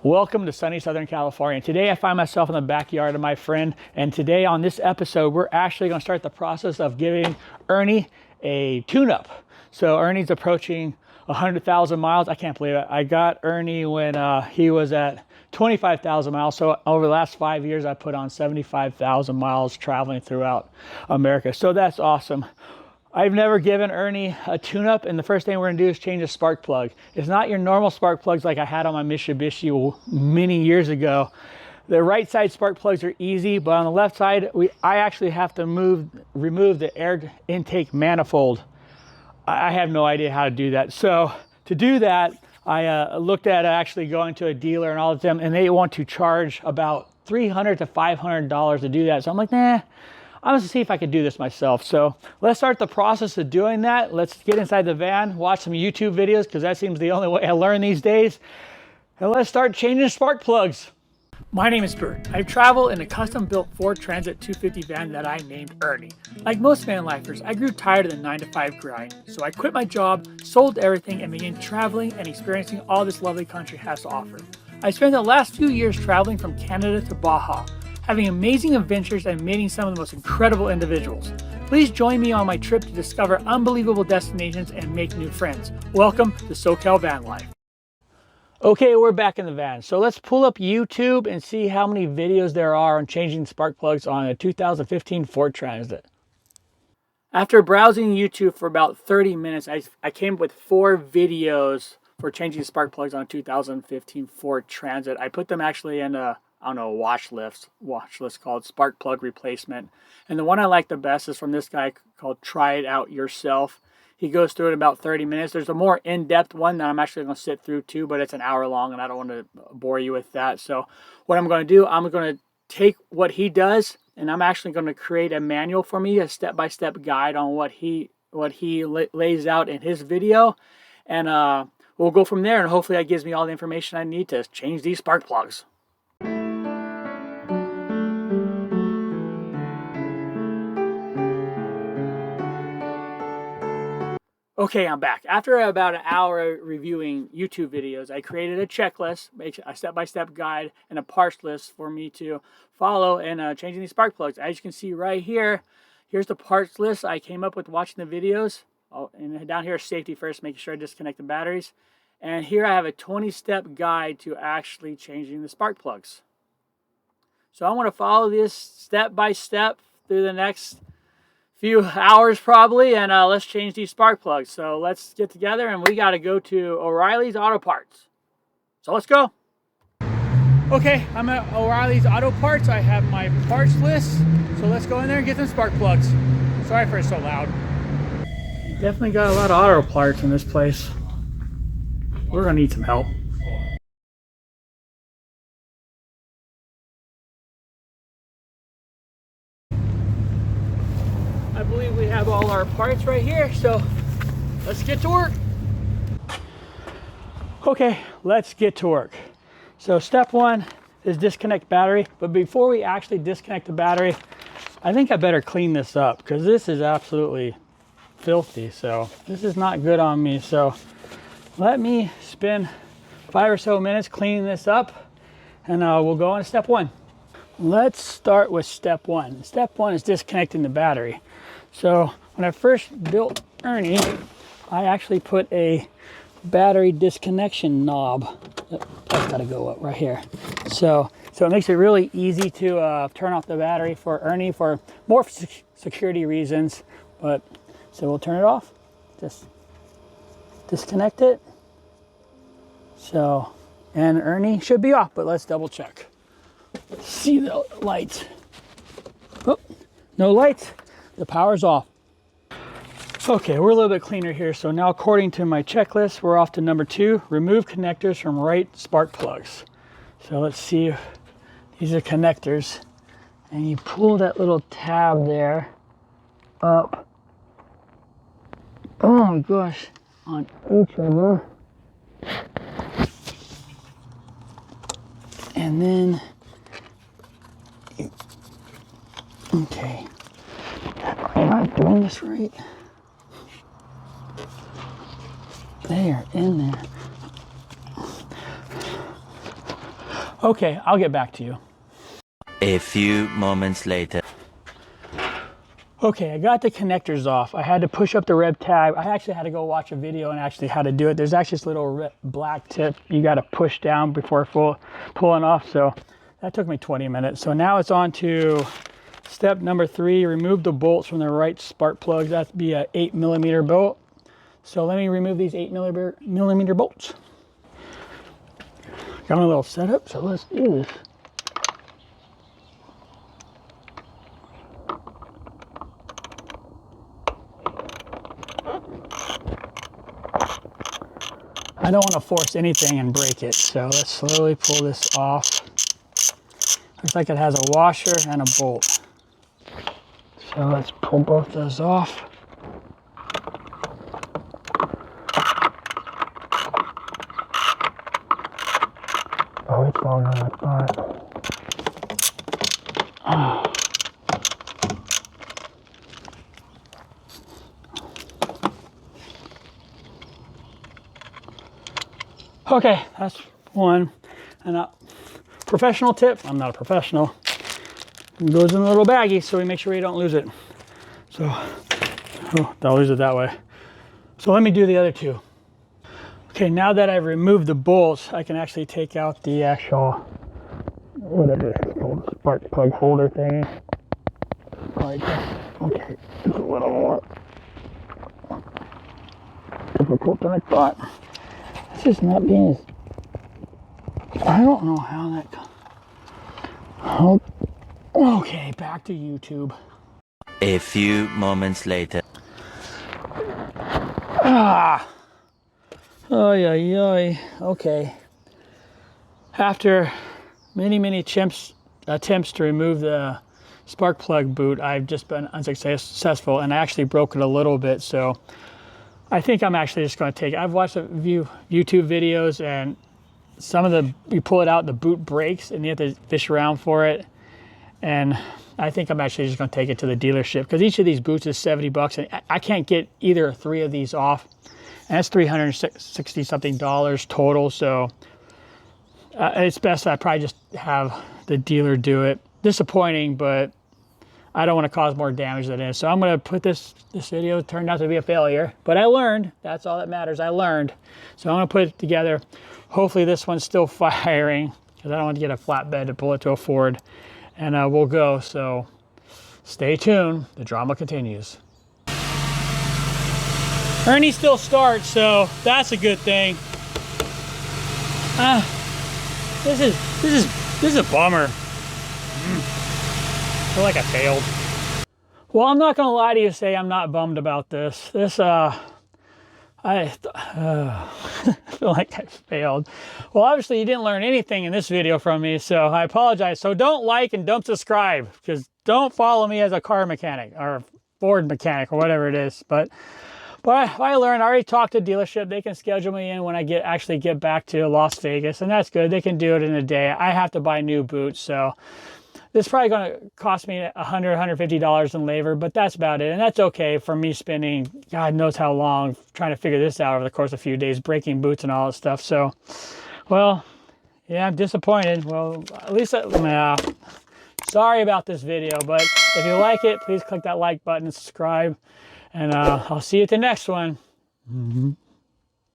Welcome to sunny Southern California. Today I find myself in the backyard of my friend, and today on this episode we're actually going to start the process of giving Ernie a tune-up. So Ernie's approaching 100,000 miles. I can't believe it. I got Ernie when he was at 25,000 miles. So over the last 5 years I put on 75,000 miles traveling throughout America. So that's awesome. I've never given Ernie a tune-up, and the first thing we're gonna do is change the spark plug. It's not your normal spark plugs like I had on my Mitsubishi many years ago. The right side spark plugs are easy, but on the left side, I actually have to remove the air intake manifold. I have no idea how to do that. So to do that, I looked at actually going to a dealer and all of them, and they want to charge about $300 to $500 to do that. So I'm like, nah. I'm gonna see if I can do this myself. So let's start the process of doing that. Let's get inside the van, watch some YouTube videos, because that seems the only way I learn these days. And let's start changing spark plugs. My name is Bert. I travel in a custom-built Ford Transit 250 van that I named Ernie. Like most van lifers, I grew tired of the 9-to-5 grind. So I quit my job, sold everything, and began traveling and experiencing all this lovely country has to offer. I spent the last few years traveling from Canada to Baja, having amazing adventures and meeting some of the most incredible individuals. Please join me on my trip to discover unbelievable destinations and make new friends. Welcome to SoCal Van Life. Okay, we're back in the van. So let's pull up YouTube and see how many videos there are on changing spark plugs on a 2015 Ford Transit. After browsing YouTube for about 30 minutes, I came up with 4 videos for changing spark plugs on a 2015 Ford Transit. I put them actually in a watch list called Spark Plug Replacement. And the one I like the best is from this guy called Try It Out Yourself. He goes through it in about 30 minutes. There's a more in-depth one that I'm actually going to sit through too, but it's an hour long and I don't want to bore you with that. So what I'm going to do, I'm going to take what he does and I'm actually going to create a manual for me, a step-by-step guide on what he lays out in his video. And we'll go from there, and hopefully that gives me all the information I need to change these spark plugs. Okay, I'm back. After about an hour reviewing YouTube videos, I created a checklist, a step-by-step guide, and a parts list for me to follow in changing these spark plugs. As you can see right here, here's the parts list I came up with watching the videos. Oh, and down here is safety first, making sure I disconnect the batteries. And here I have a 20-step guide to actually changing the spark plugs. So I want to follow this step-by-step through the next few hours probably, and let's change these spark plugs. So let's get together, and we got to go to O'Reilly's Auto Parts. So let's go. Okay, I'm at O'Reilly's Auto Parts. I have my parts list, so let's go in there and get some spark plugs. Sorry for it's so loud. Definitely got a lot of auto parts in this place. We're gonna need some help. I believe we have all our parts right here, so let's get to work. Okay, let's get to work. So step 1 is disconnect battery, but before we actually disconnect the battery, I think I better clean this up because this is absolutely filthy. So this is not good on me. So let me spend 5 or so minutes cleaning this up, and we'll go on to step 1. Let's start with step 1. Step 1 is disconnecting the battery. So when I first built Ernie, I actually put a battery disconnection knob. That's got to go up right here. So it makes it really easy to turn off the battery for Ernie for more security reasons. But so we'll turn it off. Just disconnect it. So, and Ernie should be off, but let's double check. See the lights. Oh, no lights. The power's off. Okay, we're a little bit cleaner here. So now according to my checklist, we're off to number 2, remove connectors from right spark plugs. So let's see if these are connectors. And you pull that little tab there up. Oh my gosh, on each of them. And then, okay, am I doing this right? They are in there. Okay, I'll get back to you. A few moments later. Okay, I got the connectors off. I had to push up the rev tab. I actually had to go watch a video and actually how to do it. There's actually this little black tip you got to push down before pulling off. So that took me 20 minutes. So now it's on to step number 3, remove the bolts from the right spark plugs. That'd be a 8mm bolt. So let me remove these 8mm bolts. Got my little setup, so let's do this. I don't want to force anything and break it, so let's slowly pull this off. Looks like it has a washer and a bolt. So let's pull both those off. Oh, it's longer than I thought. Oh. Okay, that's one. And a professional tip, I'm not a professional. It goes in a little baggie so we make sure we don't lose it. So, don't lose it that way. So let me do the other two. Okay, now that I've removed the bolts, I can actually take out the actual, whatever it's called, spark plug holder thing. Like that. Okay, it's a little more difficult than I thought. It's just not being as, I don't know how that comes. Oh, okay, back to YouTube. A few moments later. Ah. Oy, oy, oy. Okay. After many attempts to remove the spark plug boot, I've just been unsuccessful, and I actually broke it a little bit. So I think I'm actually just going to take it. I've watched a few YouTube videos, and some of you pull it out, the boot breaks, and you have to fish around for it. And I think I'm actually just going to take it to the dealership, because each of these boots is $70, and I can't get either 3 of these off. And that's $360 something total. So it's best I probably just have the dealer do it. Disappointing, but I don't want to cause more damage than it is. So I'm going to put this video turned out to be a failure, but I learned. That's all that matters. I learned. So I'm going to put it together. Hopefully this one's still firing, because I don't want to get a flatbed to pull it to a Ford. And we'll go. So stay tuned. The drama continues. Ernie still starts, so that's a good thing. This is a bummer. I feel like I failed. Well, I'm not gonna lie to you and say I'm not bummed about this. I feel like I failed. Well, obviously you didn't learn anything in this video from me, so I apologize. So don't like and don't subscribe, because don't follow me as a car mechanic or Ford mechanic or whatever it is. But I learned, I already talked to the dealership. They can schedule me in when I actually get back to Las Vegas, and that's good. They can do it in a day. I have to buy new boots, so this is probably going to cost me $150 in labor, but that's about it. And that's okay for me spending God knows how long trying to figure this out over the course of a few days, breaking boots and all that stuff. So, well, yeah, I'm disappointed. Well, at least, sorry about this video, but if you like it, please click that like button and subscribe. And I'll see you at the next one.